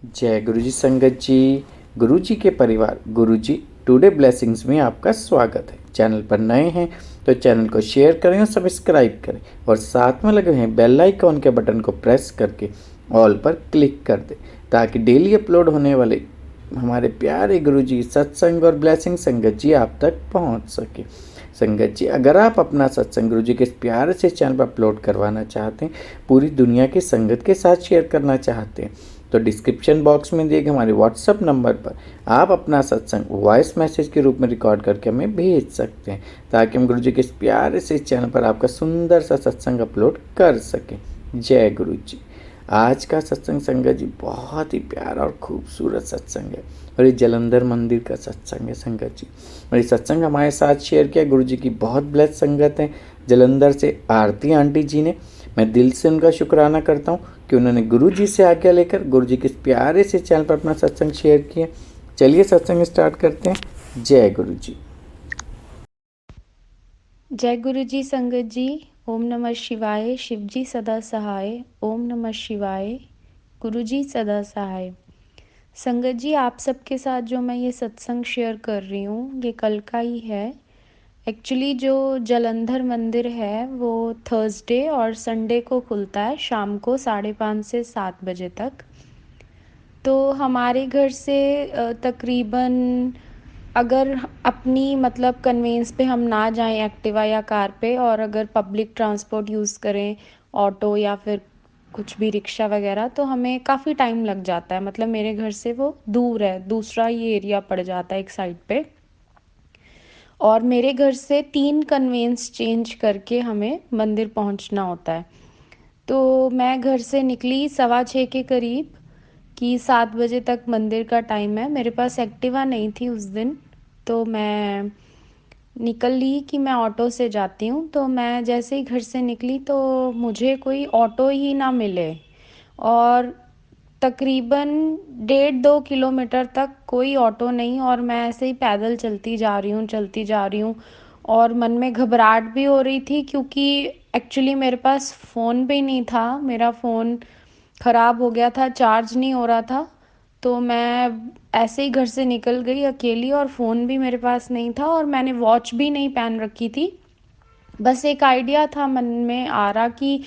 जय गुरुजी संगत जी। गुरुजी के परिवार गुरुजी टुडे ब्लेसिंग्स में आपका स्वागत है। चैनल पर नए हैं तो चैनल को शेयर करें और सब्सक्राइब करें और साथ में लगे हैं बेल आइकॉन के बटन को प्रेस करके ऑल पर क्लिक कर दें ताकि डेली अपलोड होने वाले हमारे प्यारे गुरुजी सत्संग और ब्लेसिंग संगत जी आप तक पहुंच सके। संगत जी, अगर आप अपना सत्संग गुरु जी के प्यार से चैनल पर अपलोड करवाना चाहते हैं, पूरी दुनिया की संगत के साथ शेयर करना चाहते हैं, तो डिस्क्रिप्शन बॉक्स में दिए गए हमारे व्हाट्सएप नंबर पर आप अपना सत्संग वॉइस मैसेज के रूप में रिकॉर्ड करके हमें भेज सकते हैं ताकि हम गुरु जी के प्यारे से चैनल पर आपका सुंदर सा सत्संग अपलोड कर सकें। जय गुरु जी। आज का सत्संग संगत जी बहुत ही प्यारा और खूबसूरत सत्संग है और ये जलंधर मंदिर का सत्संग है संगत जी। और ये सत्संग हमारे साथ शेयर किया गुरु जी की बहुत ब्लेस संगत है जलंधर से आरती आंटी जी ने। मैं दिल से उनका शुक्राना करता हूँ कि उन्होंने गुरु जी से आज्ञा लेकर गुरु जी के प्यारे से चैनल पर अपना सत्संग शेयर किया। चलिए सत्संग स्टार्ट करते हैं। जय गुरु जी। जय गुरु जी संगत जी। ओम नमः शिवाय। शिव जी सदा सहाय। ओम नमः शिवाय। गुरु जी सदा सहाय। संगत जी, आप सबके साथ जो मैं ये सत्संग शेयर कर रही हूँ ये कल का ही है। एक्चुअली जो जलंधर मंदिर है वो थर्सडे और संडे को खुलता है शाम को 5:30 से 7 बजे तक। तो हमारे घर से तकरीबन अगर अपनी मतलब कन्वेंस पे हम ना जाएं एक्टिवा या कार पे और अगर पब्लिक ट्रांसपोर्ट यूज़ करें ऑटो या फिर कुछ भी रिक्शा वगैरह तो हमें काफ़ी टाइम लग जाता है। मतलब मेरे घर से वो दूर है, दूसरा ही एरिया पड़ जाता है एक साइड पे। और मेरे घर से 3 कन्वेंस चेंज करके हमें मंदिर पहुंचना होता है। तो मैं घर से निकली 6:15 के करीब कि 7 बजे तक मंदिर का टाइम है। मेरे पास एक्टिवा नहीं थी उस दिन, तो मैं निकल ली कि मैं ऑटो से जाती हूँ। तो मैं जैसे ही घर से निकली तो मुझे कोई ऑटो ही ना मिले और तकरीबन 1.5-2 किलोमीटर तक कोई ऑटो नहीं और मैं ऐसे ही पैदल चलती जा रही हूँ और मन में घबराहट भी हो रही थी क्योंकि एक्चुअली मेरे पास फ़ोन भी नहीं था। मेरा फ़ोन ख़राब हो गया था, चार्ज नहीं हो रहा था। तो मैं ऐसे ही घर से निकल गई अकेली और फ़ोन भी मेरे पास नहीं था और मैंने वॉच भी नहीं पहन रखी थी। बस एक आइडिया था मन में आ रहा कि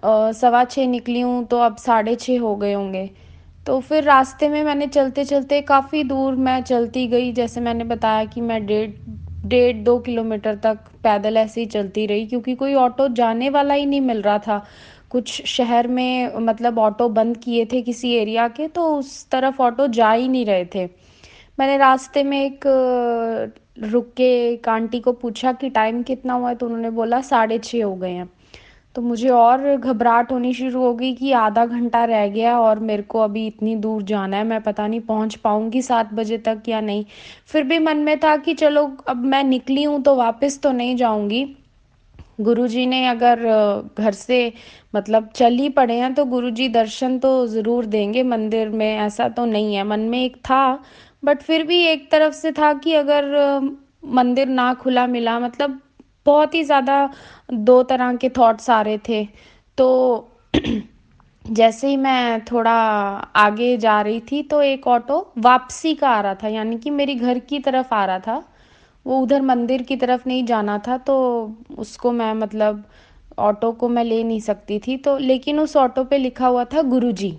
6:15 निकली हूँ तो अब 6:30 हो गए होंगे। तो फिर रास्ते में मैंने चलते चलते काफ़ी दूर मैं चलती गई। जैसे मैंने बताया कि मैं 1.5-2 किलोमीटर तक पैदल ऐसे ही चलती रही क्योंकि कोई ऑटो जाने वाला ही नहीं मिल रहा था। कुछ शहर में मतलब ऑटो बंद किए थे किसी एरिया के, तो उस तरफ ऑटो जा ही नहीं रहे थे। मैंने रास्ते में रुक के एक आंटी को पूछा कि टाइम कितना हुआ है, तो उन्होंने बोला 6:30 हो गए हैं। तो मुझे और घबराहट होनी शुरू हो गई कि आधा घंटा रह गया और मेरे को अभी इतनी दूर जाना है, मैं पता नहीं पहुंच पाऊंगी 7 बजे तक या नहीं। फिर भी मन में था कि चलो अब मैं निकली हूँ तो वापस तो नहीं जाऊंगी। गुरुजी ने अगर घर से मतलब चल ही पड़े हैं तो गुरुजी दर्शन तो ज़रूर देंगे मंदिर में, ऐसा तो नहीं है। मन में एक था, बट फिर भी एक तरफ से था कि अगर मंदिर ना खुला मिला मतलब बहुत ही ज़्यादा दो तरह के थॉट्स आ रहे थे। तो जैसे ही मैं थोड़ा आगे जा रही थी तो एक ऑटो वापसी का आ रहा था, यानी कि मेरी घर की तरफ आ रहा था। वो उधर मंदिर की तरफ नहीं जाना था, तो उसको मैं मतलब ऑटो को मैं ले नहीं सकती थी। तो लेकिन उस ऑटो पे लिखा हुआ था गुरुजी।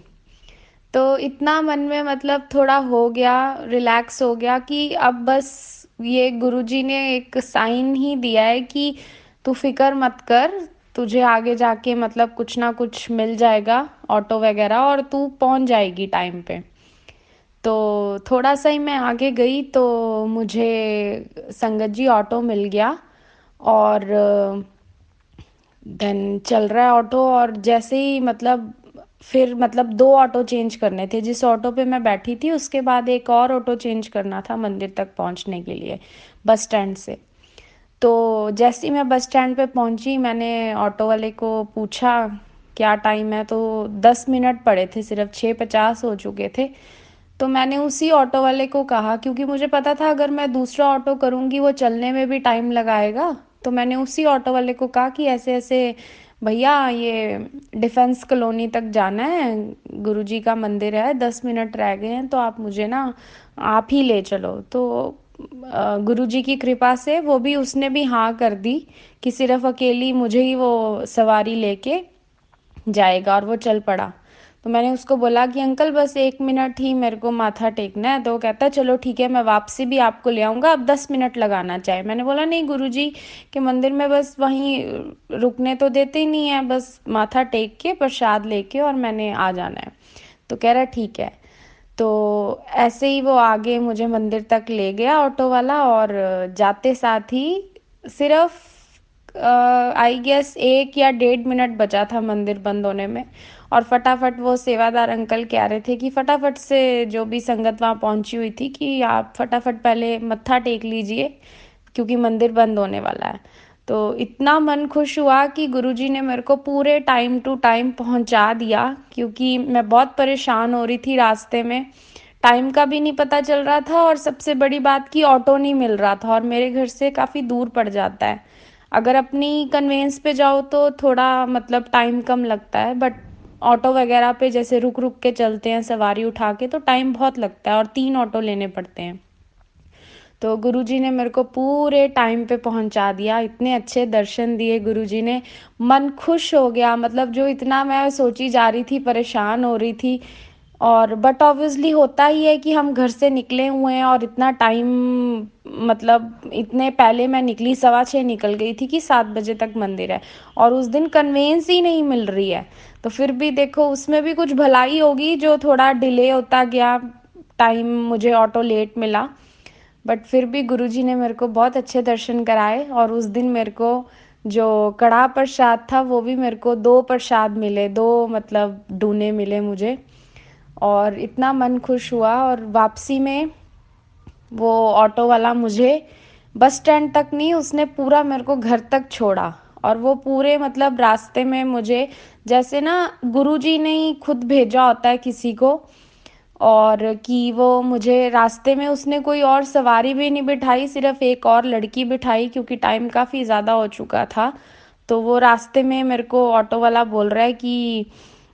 तो इतना मन में मतलब थोड़ा हो गया, रिलैक्स हो गया कि अब बस ये गुरुजी ने एक साइन ही दिया है कि तू फिक्र मत कर, तुझे आगे जाके मतलब कुछ ना कुछ मिल जाएगा ऑटो वगैरह और तू पहुंच जाएगी टाइम पे। तो थोड़ा सा ही मैं आगे गई तो मुझे संगत जी ऑटो मिल गया और देन चल रहा है ऑटो। और जैसे ही मतलब फिर मतलब 2 ऑटो चेंज करने थे। जिस ऑटो पे मैं बैठी थी उसके बाद एक और ऑटो चेंज करना था मंदिर तक पहुंचने के लिए बस स्टैंड से। तो जैसे ही मैं बस स्टैंड पे पहुंची मैंने ऑटो वाले को पूछा क्या टाइम है, तो 10 मिनट पड़े थे, सिर्फ 6:50 हो चुके थे। तो मैंने उसी ऑटो वाले को कहा, क्योंकि मुझे पता था अगर मैं दूसरा ऑटो करूँगी वो चलने में भी टाइम लगाएगा, तो मैंने उसी ऑटो वाले को कहा कि ऐसे ऐसे भैया ये डिफेंस कॉलोनी तक जाना है, गुरुजी का मंदिर है, 10 मिनट रह गए हैं, तो आप मुझे ना आप ही ले चलो। तो गुरुजी की कृपा से वो भी उसने भी हाँ कर दी कि सिर्फ अकेली मुझे ही वो सवारी लेके जाएगा, और वो चल पड़ा। तो मैंने उसको बोला कि अंकल बस 1 मिनट ही मेरे को माथा टेकना है। तो वो कहता है चलो ठीक है, मैं वापसी भी आपको ले आऊँगा, आप 10 मिनट लगाना चाहे। मैंने बोला नहीं, गुरुजी के मंदिर में बस वहीं रुकने तो देते ही नहीं है, बस माथा टेक के प्रसाद लेके और मैंने आ जाना है। तो कह रहा ठीक है। तो ऐसे ही वो आगे मुझे मंदिर तक ले गया ऑटो वाला, और जाते साथ ही सिर्फ आई गेस 1 या 1.5 मिनट बचा था मंदिर बंद होने में, और फटाफट वो सेवादार अंकल कह रहे थे कि फटाफट से जो भी संगत वहाँ पहुँची हुई थी कि आप फटाफट पहले मत्था टेक लीजिए क्योंकि मंदिर बंद होने वाला है। तो इतना मन खुश हुआ कि गुरुजी ने मेरे को पूरे टाइम टू टाइम पहुंचा दिया, क्योंकि मैं बहुत परेशान हो रही थी रास्ते में, टाइम का भी नहीं पता चल रहा था, और सबसे बड़ी बात कि ऑटो नहीं मिल रहा था, और मेरे घर से काफ़ी दूर पड़ जाता है। अगर अपनी कन्वेंस पे जाओ तो थोड़ा मतलब टाइम कम लगता है, बट ऑटो वगैरह पे जैसे रुक रुक के चलते हैं सवारी उठा के, तो टाइम बहुत लगता है और 3 ऑटो लेने पड़ते हैं। तो गुरुजी ने मेरे को पूरे टाइम पे पहुंचा दिया, इतने अच्छे दर्शन दिए गुरुजी ने, मन खुश हो गया। मतलब जो इतना मैं सोची जा रही थी, परेशान हो रही थी, और बट ऑब्वियसली होता ही है कि हम घर से निकले हुए हैं और इतना टाइम, मतलब इतने पहले मैं निकली, 6:15 निकल गई थी कि 7 बजे तक मंदिर है, और उस दिन कन्वेंस ही नहीं मिल रही है। तो फिर भी देखो उसमें भी कुछ भलाई होगी, जो थोड़ा डिले होता गया, टाइम मुझे ऑटो लेट मिला, बट फिर भी गुरुजी ने मेरे को बहुत अच्छे दर्शन कराए। और उस दिन मेरे को जो कड़ा प्रसाद था वो भी मेरे को 2 प्रसाद मिले, 2 मतलब डूने मिले मुझे, और इतना मन खुश हुआ। और वापसी में वो ऑटो वाला मुझे बस स्टैंड तक नहीं, उसने पूरा मेरे को घर तक छोड़ा, और वो पूरे मतलब रास्ते में मुझे, जैसे ना गुरुजी ने ही खुद भेजा होता है किसी को, और कि वो मुझे रास्ते में उसने कोई और सवारी भी नहीं बिठाई, सिर्फ एक और लड़की बिठाई क्योंकि टाइम काफ़ी ज़्यादा हो चुका था। तो वो रास्ते में मेरे को ऑटो वाला बोल रहा है कि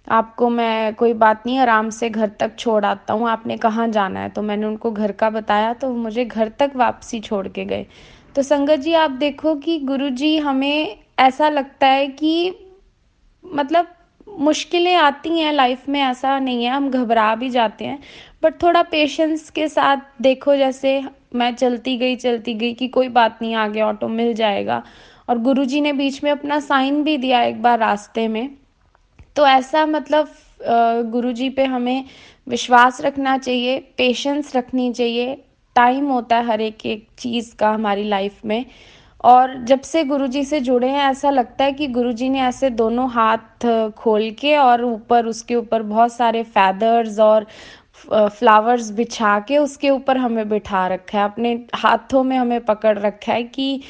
आपको मैं कोई बात नहीं, आराम से घर तक छोड़ आता हूँ, आपने कहाँ जाना है। तो मैंने उनको घर का बताया, तो मुझे घर तक वापसी छोड़ के गए। तो संगत जी आप देखो कि गुरुजी हमें, ऐसा लगता है कि मतलब मुश्किलें आती हैं लाइफ में, ऐसा नहीं है, हम घबरा भी जाते हैं, बट थोड़ा पेशेंस के साथ देखो। जैसे मैं चलती गई कि कोई बात नहीं, आगे ऑटो मिल जाएगा, और गुरुजी ने बीच में अपना साइन भी दिया एक बार रास्ते में। तो ऐसा मतलब गुरुजी पे हमें विश्वास रखना चाहिए, पेशेंस रखनी चाहिए, टाइम होता है हर एक एक चीज़ का हमारी लाइफ में। और जब से गुरुजी से जुड़े हैं ऐसा लगता है कि गुरुजी ने ऐसे दोनों हाथ खोल के, और ऊपर उसके ऊपर बहुत सारे फैदर्स और फ्लावर्स बिछा के उसके ऊपर हमें बिठा रखा है, अपने हाथों में हमें पकड़ रखा है, कि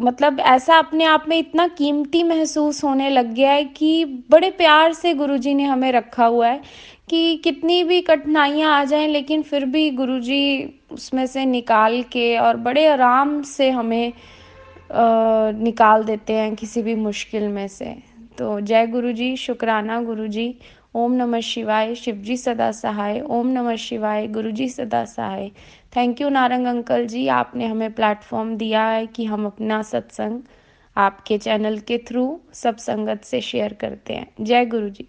मतलब ऐसा अपने आप में इतना कीमती महसूस होने लग गया है कि बड़े प्यार से गुरुजी ने हमें रखा हुआ है, कि कितनी भी कठिनाइयाँ आ जाएं लेकिन फिर भी गुरुजी उसमें से निकाल के और बड़े आराम से हमें निकाल देते हैं किसी भी मुश्किल में से। तो जय गुरुजी, शुक्राना गुरुजी। ओम नमः शिवाय, शिवजी सदा सहाय। ओम नमः शिवाय, गुरुजी सदा सहाय। थैंक यू नारंग अंकल जी, आपने हमें प्लेटफॉर्म दिया है कि हम अपना सत्संग आपके चैनल के थ्रू सब संगत से शेयर करते हैं। जय गुरुजी।